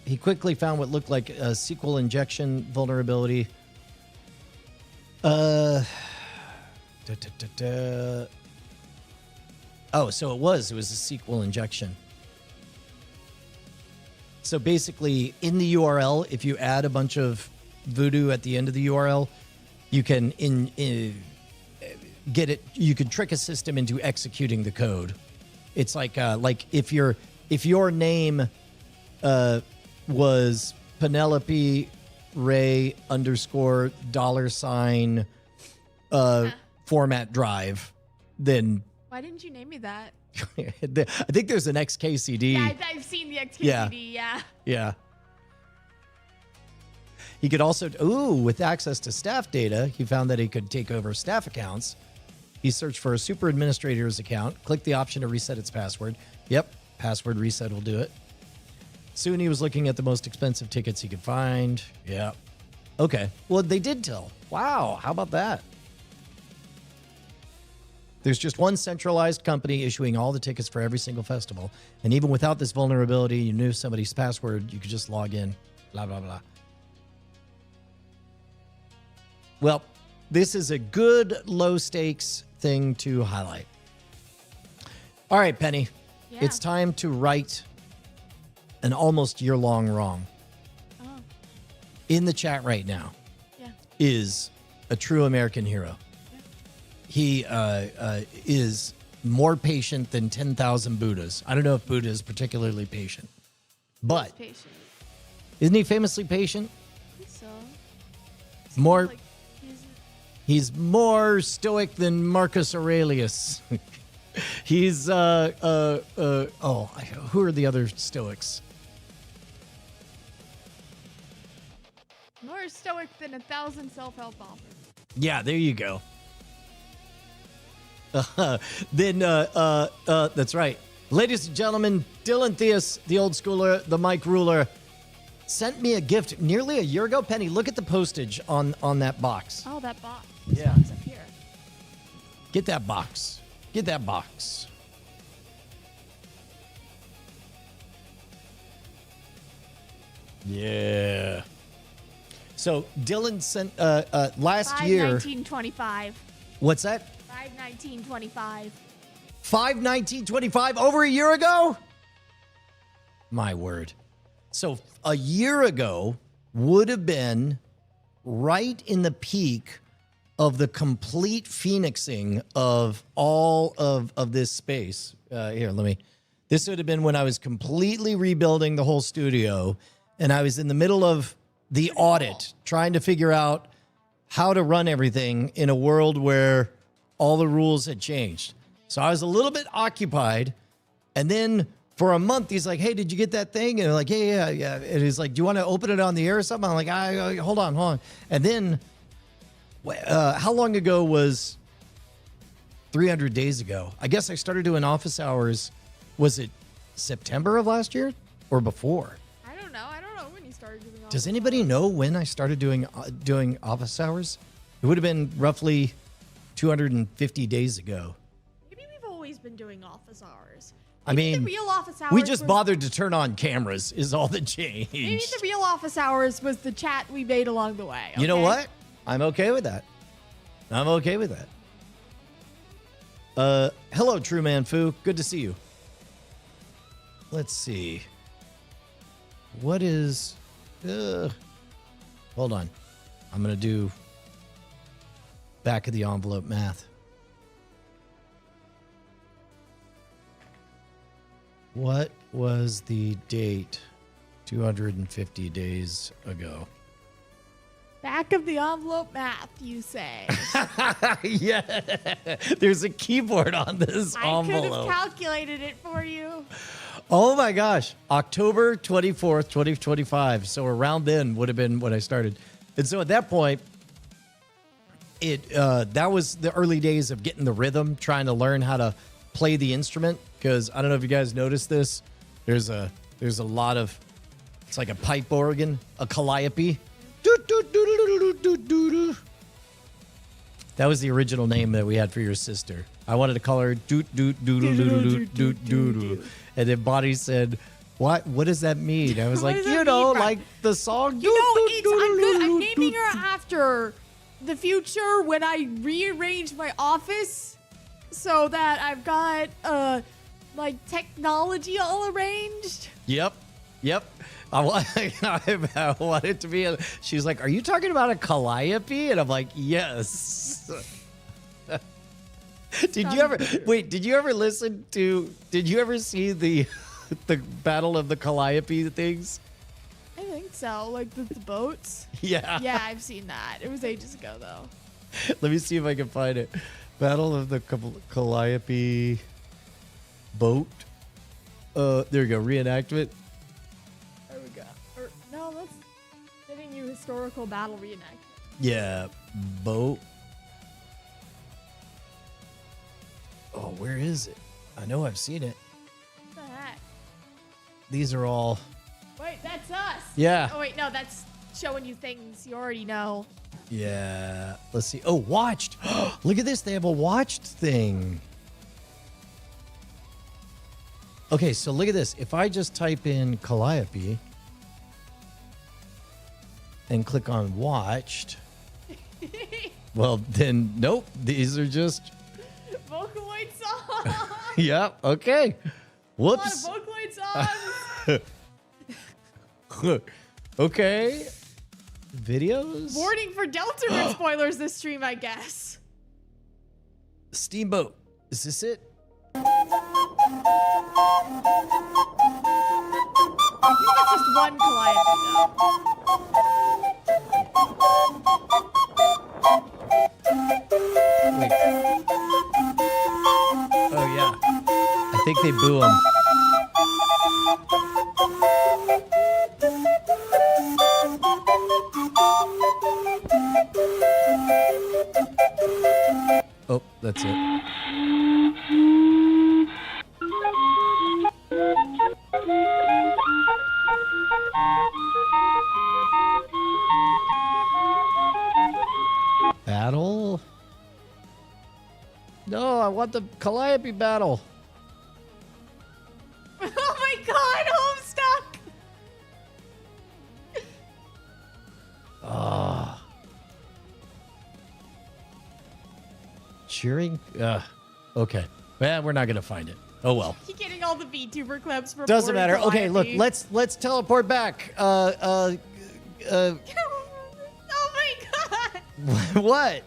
[SPEAKER 1] He quickly found what looked like a SQL injection vulnerability. Oh, so it was a SQL injection. So basically, in the URL, if you add a bunch of voodoo at the end of the URL, you can get it. You can trick a system into executing the code. It's like if your name was Penelope Ray _ format drive, then
[SPEAKER 4] Why didn't you name me that?
[SPEAKER 1] I think there's an XKCD.
[SPEAKER 4] Yeah, I've seen the XKCD.
[SPEAKER 1] Yeah. He could also, with access to staff data, he found that he could take over staff accounts. He searched for a super administrator's account, clicked the option to reset its password. Yep, password reset will do it. Soon he was looking at the most expensive tickets he could find. Yep. Okay, well, they did tell. Wow, how about that? There's just one centralized company issuing all the tickets for every single festival. And even without this vulnerability, you knew somebody's password, you could just log in, blah, blah, blah. Well, this is a good low-stakes thing to highlight. All right, Penny.
[SPEAKER 4] Yeah.
[SPEAKER 1] It's time to right an almost year-long wrong.
[SPEAKER 4] Oh.
[SPEAKER 1] In the chat right now
[SPEAKER 4] Yeah.
[SPEAKER 1] is a true American hero. He is more patient than 10,000 Buddhas. I don't know if Buddha is particularly patient, but
[SPEAKER 4] Patient.
[SPEAKER 1] isn't he famously patient?
[SPEAKER 4] I think so.
[SPEAKER 1] More,
[SPEAKER 4] Like,
[SPEAKER 1] he's more stoic than Marcus Aurelius. He's who are the other Stoics?
[SPEAKER 4] more stoic than 1,000 self-help authors.
[SPEAKER 1] Yeah, there you go. That's right. Ladies and gentlemen, Dylan Theus, the old schooler, the mic ruler, sent me a gift nearly a year ago. Penny, look at the postage on that box.
[SPEAKER 4] Oh, that box.
[SPEAKER 1] Yeah.
[SPEAKER 4] Box up here.
[SPEAKER 1] Get that box. Get that box. Yeah. So Dylan sent last year.
[SPEAKER 4] 5/19/25.
[SPEAKER 1] What's that?
[SPEAKER 4] 5/19/25.
[SPEAKER 1] 5/19/25 over a year ago? My word. So a year ago would have been right in the peak of the complete phoenixing of all of this space. This would have been when I was completely rebuilding the whole studio, and I was in the middle of the audit, trying to figure out how to run everything in a world where all the rules had changed. So I was a little bit occupied. And then for a month, he's like, hey, did you get that thing? And I'm like, yeah. And he's like, do you want to open it on the air or something? I'm like, hold on. And then how long ago was 300 days ago? I guess I started doing office hours. Was it September of last year or before?
[SPEAKER 4] I don't know. I don't know when you started doing all
[SPEAKER 1] Does
[SPEAKER 4] this.
[SPEAKER 1] anybody know when I started doing office hours? It would have been roughly 250 days ago.
[SPEAKER 4] Maybe we've always been doing office hours.
[SPEAKER 1] I mean,
[SPEAKER 4] The real office hours.
[SPEAKER 1] we just
[SPEAKER 4] was-
[SPEAKER 1] bothered to turn on cameras is all that changed.
[SPEAKER 4] Maybe the real office hours was the chat we made along the way.
[SPEAKER 1] You know
[SPEAKER 4] okay?
[SPEAKER 1] what? I'm okay with that. Hello, True Man Fu. Good to see you. Let's see. What is... hold on. I'm going to do back of the envelope math. What was the date 250 days ago?
[SPEAKER 4] Back of the envelope math, you say.
[SPEAKER 1] Yeah, there's a keyboard on this
[SPEAKER 4] I could have
[SPEAKER 1] envelope.
[SPEAKER 4] calculated it for you.
[SPEAKER 1] Oh my gosh, October 24th, 2025. So around then would have been when I started. And so at that point, that was the early days of getting the rhythm, trying to learn how to play the instrument. Because I don't know if you guys noticed this. There's a lot of, it's like a pipe organ, a calliope. That was the original name that we had for your sister. I wanted to call her doot doot doodle doodle doot doot doodle. And then Bonnie said, what does that mean? I was
[SPEAKER 4] What
[SPEAKER 1] like,
[SPEAKER 4] does that mean, Brad?
[SPEAKER 1] like the song.
[SPEAKER 4] You know, I'm naming her after the future when I rearrange my office so that I've got like technology all arranged.
[SPEAKER 1] Yep. I want it to be. She's like, "Are you talking about a calliope?" And I'm like, "Yes." Did you ever listen to? Did you ever see the Battle of the Calliope things?
[SPEAKER 4] I think so. Like the boats.
[SPEAKER 1] Yeah.
[SPEAKER 4] Yeah, I've seen that. It was ages ago though.
[SPEAKER 1] Let me see if I can find it. Battle of the Calliope boat. There we go. Reenactment.
[SPEAKER 4] There we go. No, that's giving you historical battle reenactment.
[SPEAKER 1] Yeah, boat. Oh, where is it? I know I've seen it.
[SPEAKER 4] What the heck?
[SPEAKER 1] These are all.
[SPEAKER 4] Wait, that's us.
[SPEAKER 1] Yeah.
[SPEAKER 4] Oh wait, no, that's showing you things you already know.
[SPEAKER 1] Yeah. Let's see. Oh, watched. Look at this. They have a watched thing. Okay, so look at this. If I just type in Calliope and click on watched, well, then, nope. These are just.
[SPEAKER 4] Vocaloid songs.
[SPEAKER 1] Yep. Okay. Whoops.
[SPEAKER 4] A lot of Vocaloid songs.
[SPEAKER 1] Okay. Videos.
[SPEAKER 4] Warning for Deltarune spoilers this stream, I guess.
[SPEAKER 1] Steamboat. Is this it?
[SPEAKER 4] I think it's just one Calliope though.
[SPEAKER 1] Wait. Oh, yeah. I think they boo him. Oh, that's it. Battle? No, I want the Calliope battle.
[SPEAKER 4] Oh my god, Homestuck!
[SPEAKER 1] Cheering? Okay. Well, we're not going to find it. Oh, well.
[SPEAKER 4] You're getting all the VTuber clips from
[SPEAKER 1] Doesn't matter. Okay, look,
[SPEAKER 4] Calliope.
[SPEAKER 1] let's teleport back.
[SPEAKER 4] Oh my god!
[SPEAKER 1] What?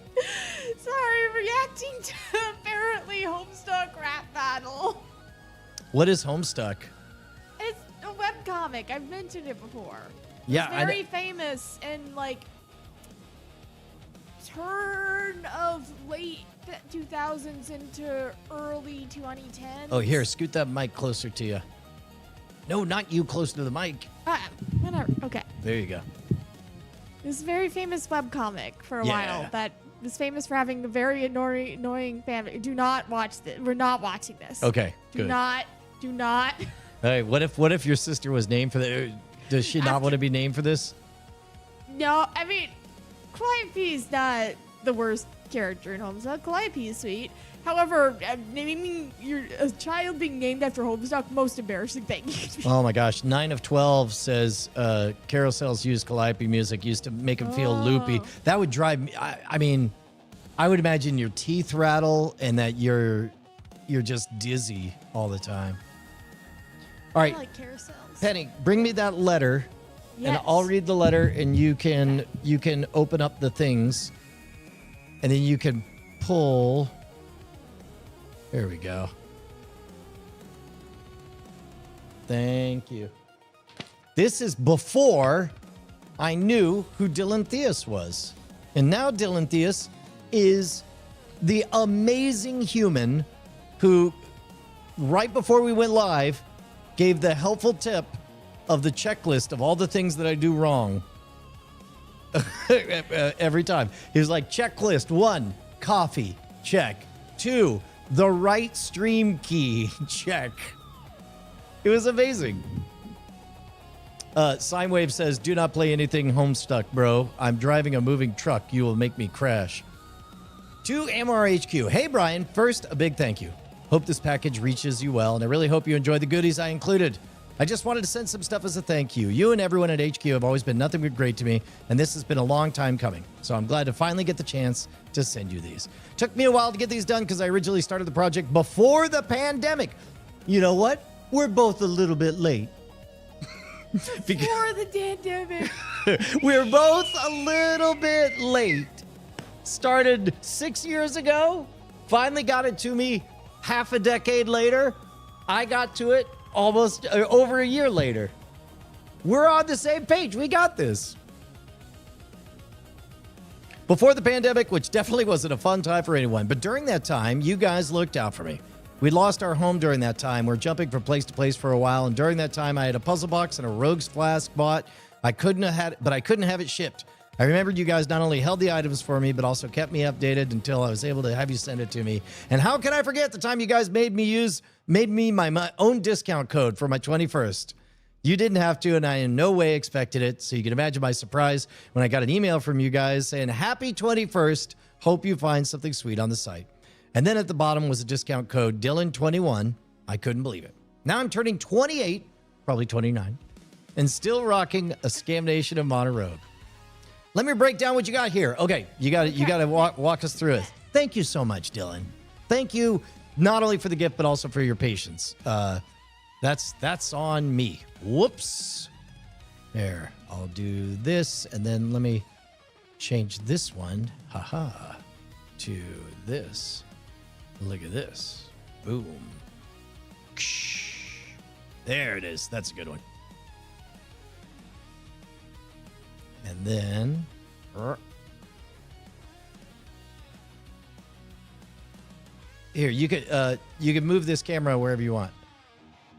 [SPEAKER 4] Sorry, reacting to apparently Homestuck rap battle.
[SPEAKER 1] What is Homestuck?
[SPEAKER 4] It's a webcomic. I've mentioned it before.
[SPEAKER 1] Yeah,
[SPEAKER 4] It's very famous in like turn of late 2000s into early 2010s.
[SPEAKER 1] Oh, here, scoot that mic closer to you. No, not you, close to the mic.
[SPEAKER 4] Whatever. Okay.
[SPEAKER 1] There you go.
[SPEAKER 4] This very famous webcomic for a
[SPEAKER 1] Yeah.
[SPEAKER 4] while that was famous for having a very annoying family. Do not watch this. We're not watching this.
[SPEAKER 1] Okay,
[SPEAKER 4] Do
[SPEAKER 1] good.
[SPEAKER 4] Do not.
[SPEAKER 1] Hey, what if your sister was named for the? Does she not want to be named for this?
[SPEAKER 4] No, I mean, Calliope is not the worst character in Homestuck. Calliope is sweet. However, naming a child being named after Homestuck, most embarrassing thing.
[SPEAKER 1] Oh my gosh, 9 of 12 says carousels use Calliope music used to make them feel loopy. That would drive me. I mean, I would imagine your teeth rattle and that you're just dizzy all the time. All right,
[SPEAKER 4] I like carousels.
[SPEAKER 1] Penny, bring me that letter, and
[SPEAKER 4] Yes.
[SPEAKER 1] I'll read the letter, and you can open up the things, and then you can pull. There we go. Thank you. This is before I knew who Dylan Theus was. And now Dylan Theus is the amazing human who, right before we went live, gave the helpful tip of the checklist of all the things that I do wrong. Every time. He was like, checklist 1, coffee, check. 2, the right stream key, check. It was amazing. Sinewave says, do not play anything Homestuck, bro. I'm driving a moving truck. You will make me crash. To MRHQ. Hey, Brian. First, a big thank you. Hope this package reaches you well, and I really hope you enjoy the goodies I included. I just wanted to send some stuff as a thank you. You and everyone at HQ have always been nothing but great to me, and this has been a long time coming. So I'm glad to finally get the chance to send you these. Took me a while to get these done because I originally started the project before the pandemic. You know what? We're both a little bit late.
[SPEAKER 4] Before the pandemic.
[SPEAKER 1] We're both a little bit late. Started 6 years ago. Finally got it to me half a decade later. I got to it almost over a year later. We're on the same page. We got this. Before the pandemic, which definitely wasn't a fun time for anyone, but during that time, you guys looked out for me. We lost our home during that time. We're jumping from place to place for a while, and during that time, I had a puzzle box and a rogue's flask bought. I couldn't have it shipped. I remembered you guys not only held the items for me, but also kept me updated until I was able to have you send it to me. And how can I forget the time you guys made me my own discount code for my 21st? You didn't have to, and I in no way expected it. So you can imagine my surprise when I got an email from you guys saying, happy 21st. Hope you find something sweet on the site. And then at the bottom was a discount code, Dylan21. I couldn't believe it. Now I'm turning 28, probably 29, and still rocking a Scam Nation of Mono Rogue. Let me break down what you got here. Okay, you got to walk us through it. Thank you so much, Dylan. Thank you not only for the gift, but also for your patience. That's on me. Whoops. There, I'll do this, and then let me change this one, to this. Look at this. Boom. There it is. That's a good one. And then here you could move this camera wherever you want.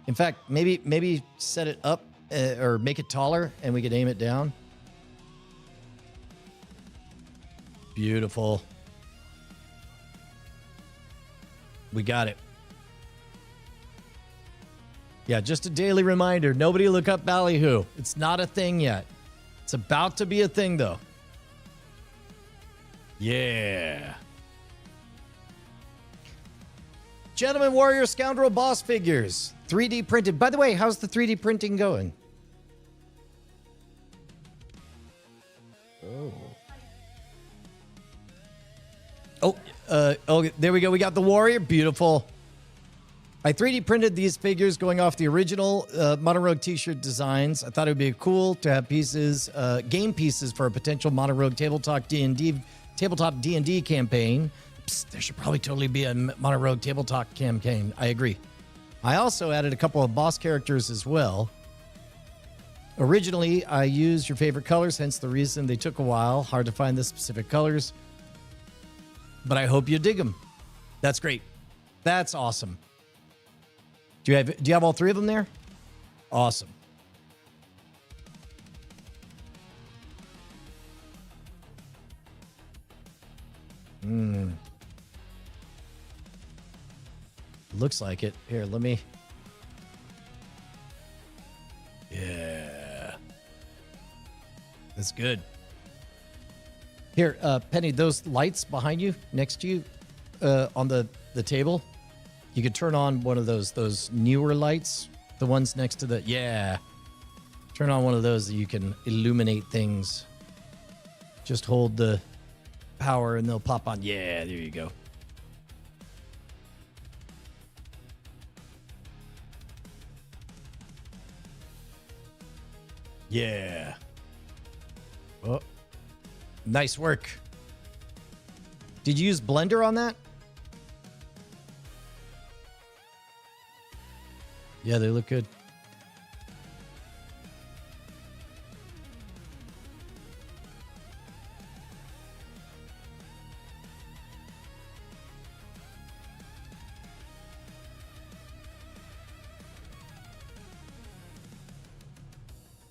[SPEAKER 1] In fact, maybe set it up or make it taller, and we could aim it down. Beautiful. We got it. Yeah, just a daily reminder. Nobody look up Ballyhoo. It's not a thing yet. It's about to be a thing, though. Yeah. Gentleman, warrior, scoundrel, boss figures. 3D printed. By the way, how's the 3D printing going? Oh, there we go. We got the warrior. Beautiful. I 3D printed these figures going off the original Mono Rogue t-shirt designs. I thought it would be cool to have pieces, game pieces for a potential Mono Rogue tabletop D&D campaign. Psst, there should probably totally be a Mono Rogue tabletop campaign. I agree. I also added a couple of boss characters as well. Originally, I used your favorite colors, hence the reason they took a while. Hard to find the specific colors. But I hope you dig them. That's great. That's awesome. Do you have all three of them there? Awesome. Looks like it. Here, let me. Yeah. That's good. Here, Penny, those lights behind you, next to you, on the table, you could turn on one of those newer lights, the ones next to the, yeah. Turn on one of those that you can illuminate things. Just hold the power and they'll pop on. Yeah, there you go. Yeah. Oh, nice work. Did you use Blender on that? Yeah, they look good.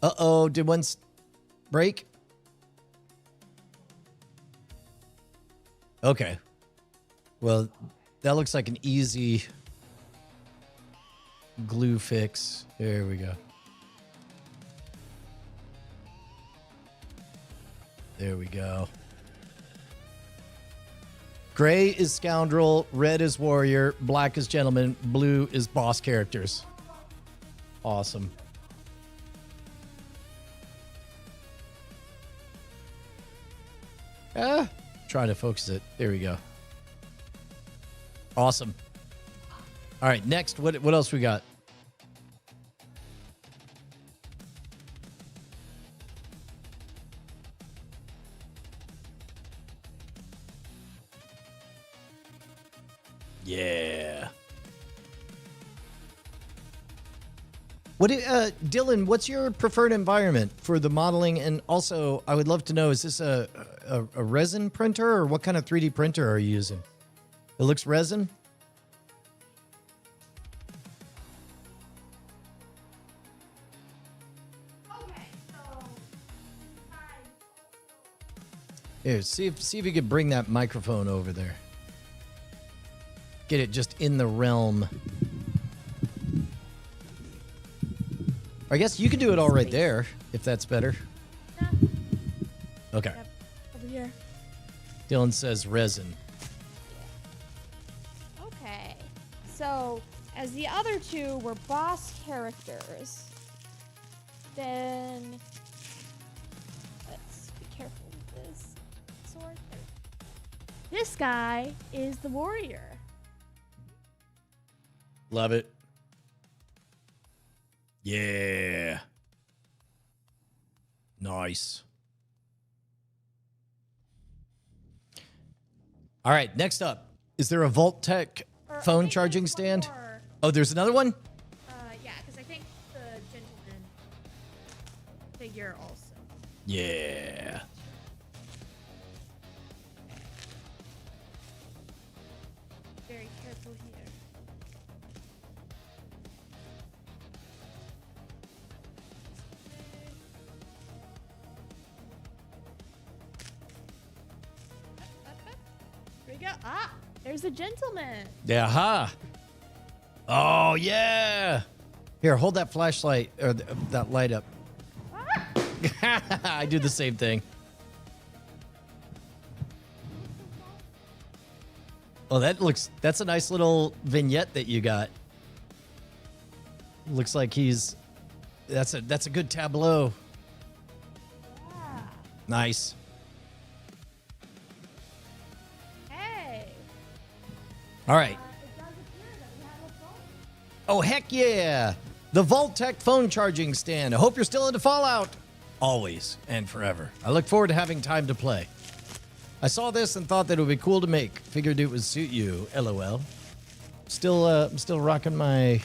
[SPEAKER 1] Uh-oh, did one break? Okay. Well, that looks like an easy glue fix. There we go. There we go. Gray is scoundrel, red is warrior, black is gentleman, blue is boss characters. Awesome. Trying to focus it. There we go. Awesome. All right, next, what else we got? Yeah. Dylan, what's your preferred environment for the modeling? And also, I would love to know, is this a resin printer, or what kind of 3D printer are you using? It looks resin? Here, see if you could bring that microphone over there. Get it just in the realm. I guess you can do it all right there, if that's better.
[SPEAKER 4] Yeah.
[SPEAKER 1] Okay.
[SPEAKER 4] Yep. Over here.
[SPEAKER 1] Dylan says resin.
[SPEAKER 4] Okay. So, as the other two were boss characters, then let's be careful with this sword. This guy is the warrior.
[SPEAKER 1] Love it. Yeah. Nice. All right, next up. Is there a Vault-Tec
[SPEAKER 4] Or I
[SPEAKER 1] phone
[SPEAKER 4] think
[SPEAKER 1] charging
[SPEAKER 4] there's one
[SPEAKER 1] stand?
[SPEAKER 4] more.
[SPEAKER 1] Oh, there's another one?
[SPEAKER 4] Yeah, because I think the gentleman figure also.
[SPEAKER 1] Yeah.
[SPEAKER 4] Very careful here. Here we go. Ah, there's a gentleman.
[SPEAKER 1] Yeah, ha. Oh, yeah. Here, hold that flashlight, or that light up. I do the same thing. Oh, that's a nice little vignette that you got. Looks like that's a good tableau.
[SPEAKER 4] Yeah.
[SPEAKER 1] Nice.
[SPEAKER 4] Hey.
[SPEAKER 1] All right.
[SPEAKER 4] It does appear that we have a phone.
[SPEAKER 1] Oh, heck yeah. The Vault-Tec phone charging stand. I hope you're still into Fallout. Always and forever. I look forward to having time to play. I saw this and thought that it would be cool to make. Figured it would suit you. LOL. I'm still rocking my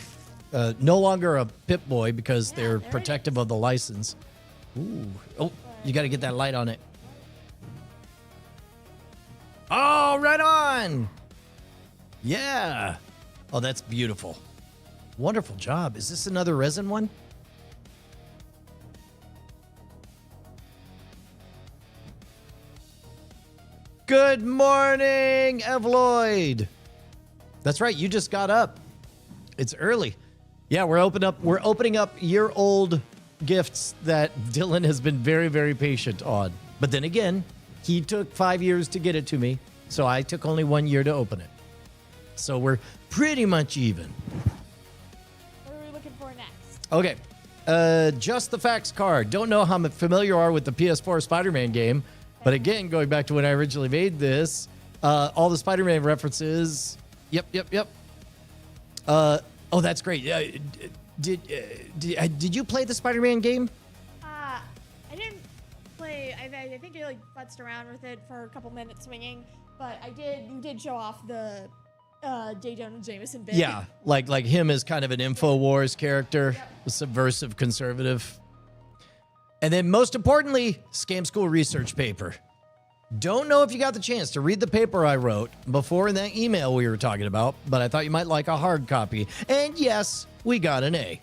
[SPEAKER 1] no longer a Pip-Boy because they're
[SPEAKER 4] there it
[SPEAKER 1] protective of the license. Ooh. Oh, you got to get that light on it. Oh, right on. Yeah. Oh, that's beautiful. Wonderful job. Is this another resin one? Good morning, Evloid. That's right. You just got up. It's early. Yeah, we're opening up year-old gifts that Dylan has been very, very patient on. But then again, he took 5 years to get it to me, so I took only 1 year to open it. So we're pretty much even.
[SPEAKER 4] What are we looking for next?
[SPEAKER 1] Okay. Just the facts card. Don't know how familiar you are with the PS4 Spider-Man game, but again, going back to when I originally made this, all the Spider-Man references. Yep. Oh, that's great. Did you play the Spider-Man game?
[SPEAKER 4] I didn't play. I think I futzed around with it for a couple minutes swinging, but you did show off the J. Jonah Jameson bit.
[SPEAKER 1] Yeah, like him as kind of an InfoWars character, a subversive conservative. And then most importantly, Scam School research paper. Don't know if you got the chance to read the paper I wrote before in that email we were talking about, but I thought you might like a hard copy. And yes, we got an A.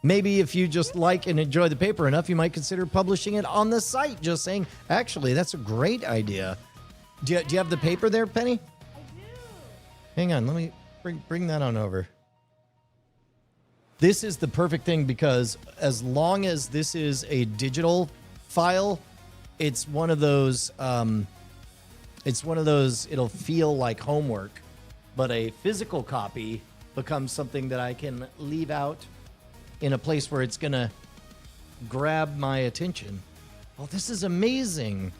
[SPEAKER 1] Maybe if you just like and enjoy the paper enough, you might consider publishing it on the site, just saying, actually, that's a great idea. Do you have the paper there, Penny?
[SPEAKER 4] I do.
[SPEAKER 1] Hang on, let me bring that on over. This is the perfect thing because as long as this is a digital file, it's one of those, it'll feel like homework, but a physical copy becomes something that I can leave out in a place where it's going to grab my attention. Oh, this is amazing.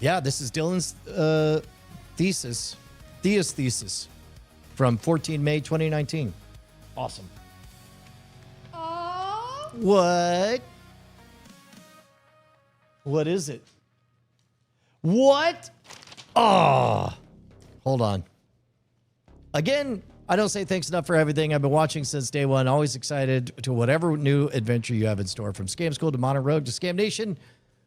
[SPEAKER 1] Yeah, this is Dylan's thesis from 14 May 2019. Awesome. What? What is it? What? Oh, hold on. Again, I don't say thanks enough for everything. I've been watching since day one. Always excited to whatever new adventure you have in store. From Scam School to Modern Rogue to Scam Nation,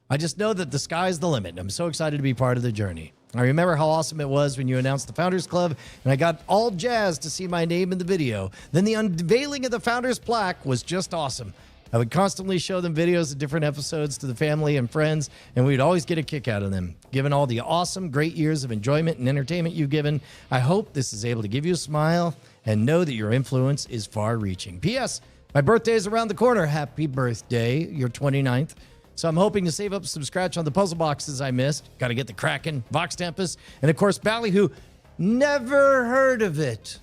[SPEAKER 1] I just know that the sky's the limit. I'm so excited to be part of the journey. I remember how awesome it was when you announced the Founders Club, and I got all jazzed to see my name in the video. Then the unveiling of the Founders plaque was just awesome. I would constantly show them videos of different episodes to the family and friends, and we'd always get a kick out of them. Given all the awesome, great years of enjoyment and entertainment you've given, I hope this is able to give you a smile and know that your influence is far-reaching. P.S. My birthday is around the corner. Happy birthday, your 29th. So I'm hoping to save up some scratch on the puzzle boxes I missed. Got to get the Kraken, Vox Tempest, and of course, Ballyhoo. Never heard of it.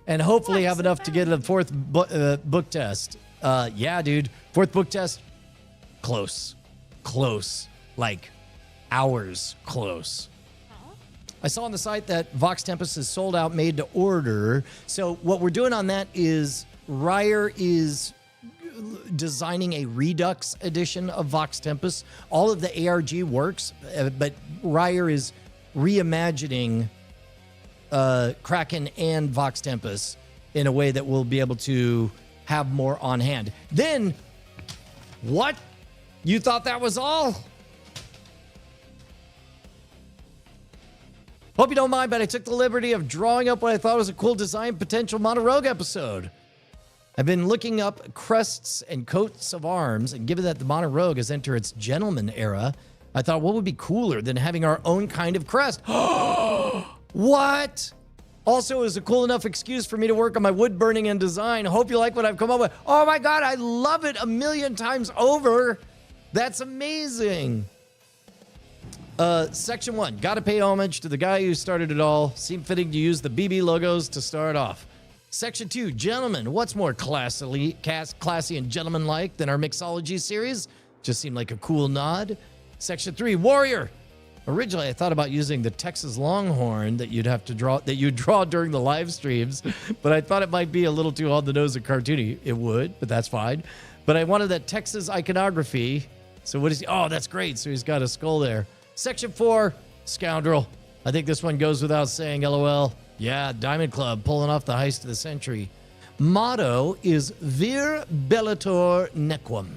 [SPEAKER 1] And hopefully have enough to get a fourth book test. Yeah, dude. Fourth book test. Close. Like hours close. I saw on the site that Vox Tempest is sold out, made to order. So what we're doing on that is Ryer is designing a Redux edition of Vox Tempest. All of the ARG works, but Ryer is reimagining Kraken and Vox Tempest in a way that we'll be able to have more on hand. Then, what? You thought that was all? Hope you don't mind, but I took the liberty of drawing up what I thought was a cool design potential Mono Rogue episode. I've been looking up crests and coats of arms, and given that the Mono Rogue has entered its gentleman era, I thought, what would be cooler than having our own kind of crest? What? Also, it was a cool enough excuse for me to work on my wood burning and design. Hope you like what I've come up with. Oh my God, I love it 1,000,000 times over. That's amazing. Section 1, gotta pay homage to the guy who started it all. Seemed fitting to use the BB logos to start off. Section 2, gentlemen, what's more classy and gentleman-like than our mixology series? Just seemed like a cool nod. Section 3, warrior. Originally, I thought about using the Texas Longhorn that you'd draw during the live streams, but I thought it might be a little too on the nose and cartoony. It would, but that's fine. But I wanted that Texas iconography. So what is he? Oh, that's great. So he's got a skull there. Section 4, scoundrel. I think this one goes without saying, LOL. Yeah, Diamond Club pulling off the heist of the century. Motto is Vir Bellator Nequam.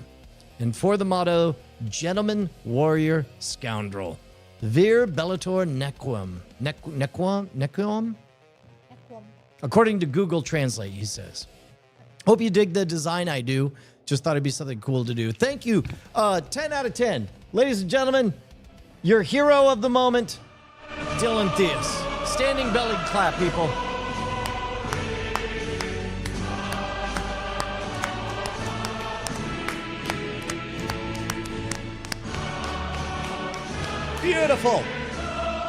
[SPEAKER 1] And for the motto, Gentleman, Warrior, Scoundrel. Vir Bellator Nequam. Nequam? According to Google Translate, he says. Hope you dig the design I do. Just thought it'd be something cool to do. Thank you. 10 out of 10. Ladies and gentlemen, your hero of the moment, Dylan Theus. Standing belly clap, people. Beautiful.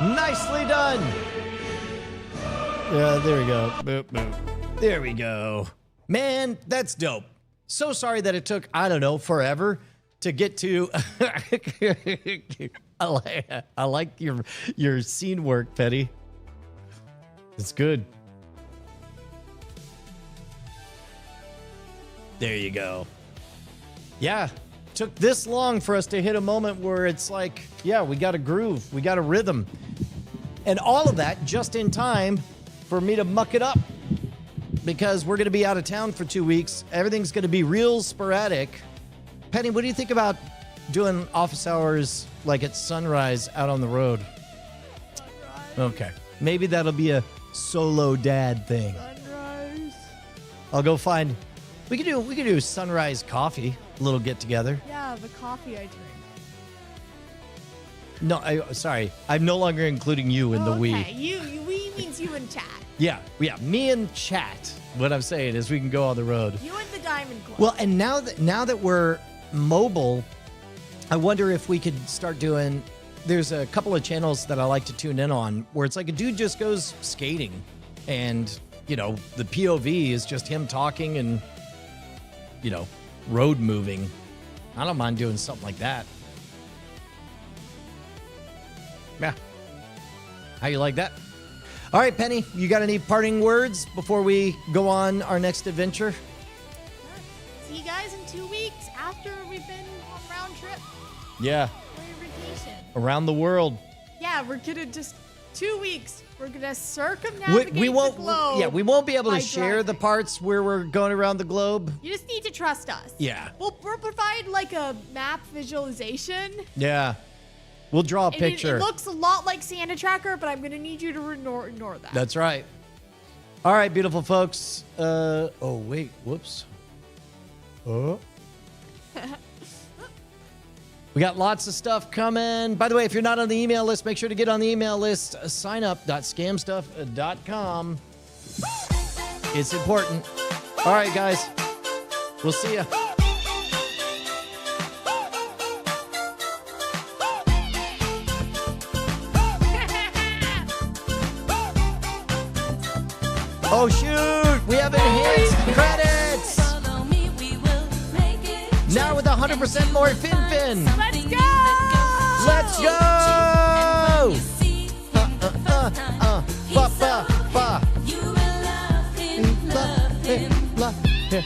[SPEAKER 1] Nicely done. Yeah, there we go. Boop, boop. There we go. Man, that's dope. So sorry that it took, I don't know, forever to get to. I like your scene work, Petty. It's good. There you go. Yeah, took this long for us to hit a moment where it's like, yeah, we got a groove, we got a rhythm. And all of that just in time for me to muck it up. Because we're going to be out of town for 2 weeks. Everything's going to be real sporadic. Penny, what do you think about doing office hours like at sunrise out on the road? Okay. Maybe that'll be a solo dad thing.
[SPEAKER 4] Sunrise.
[SPEAKER 1] I'll go find. We could do sunrise coffee, a little get together.
[SPEAKER 4] Yeah, the coffee I drink.
[SPEAKER 1] No, sorry. I'm no longer including you in the we.
[SPEAKER 4] Okay, we means you and chat.
[SPEAKER 1] Yeah, me and chat. What I'm saying is we can go on the road.
[SPEAKER 4] You and the Diamond Club.
[SPEAKER 1] Well, and now that we're mobile, I wonder if we could start doing. There's a couple of channels that I like to tune in on where it's like a dude just goes skating, and the POV is just him talking and road moving. I don't mind doing something like that. Yeah. How you like that? All right, Penny, you got any parting words before we go on our next adventure?
[SPEAKER 4] See you guys in 2 weeks after we've been on round trip
[SPEAKER 1] Yeah.
[SPEAKER 4] for your vacation.
[SPEAKER 1] Around the world.
[SPEAKER 4] Yeah, we're gonna just 2 weeks. We're gonna circumnavigate
[SPEAKER 1] We won't.
[SPEAKER 4] the globe.
[SPEAKER 1] Yeah, we won't be able to
[SPEAKER 4] by
[SPEAKER 1] share the
[SPEAKER 4] driving.
[SPEAKER 1] parts where we're going around the globe.
[SPEAKER 4] You just need to trust us.
[SPEAKER 1] Yeah.
[SPEAKER 4] We'll provide like a map visualization.
[SPEAKER 1] Yeah. We'll draw a
[SPEAKER 4] And
[SPEAKER 1] picture.
[SPEAKER 4] It looks a lot like Santa Tracker, but I'm gonna need you to ignore that.
[SPEAKER 1] That's right. All right, beautiful folks. Oh wait, whoops. Oh. We got lots of stuff coming. By the way, if you're not on the email list, make sure to get on the email list. Signup.scamstuff.com. It's important. All right, guys. We'll see ya. Oh, shoot. We have enhanced credits. Now with 100% more Fin.
[SPEAKER 4] Let's go!
[SPEAKER 1] Let's go! Ba, ba, ba. Love him.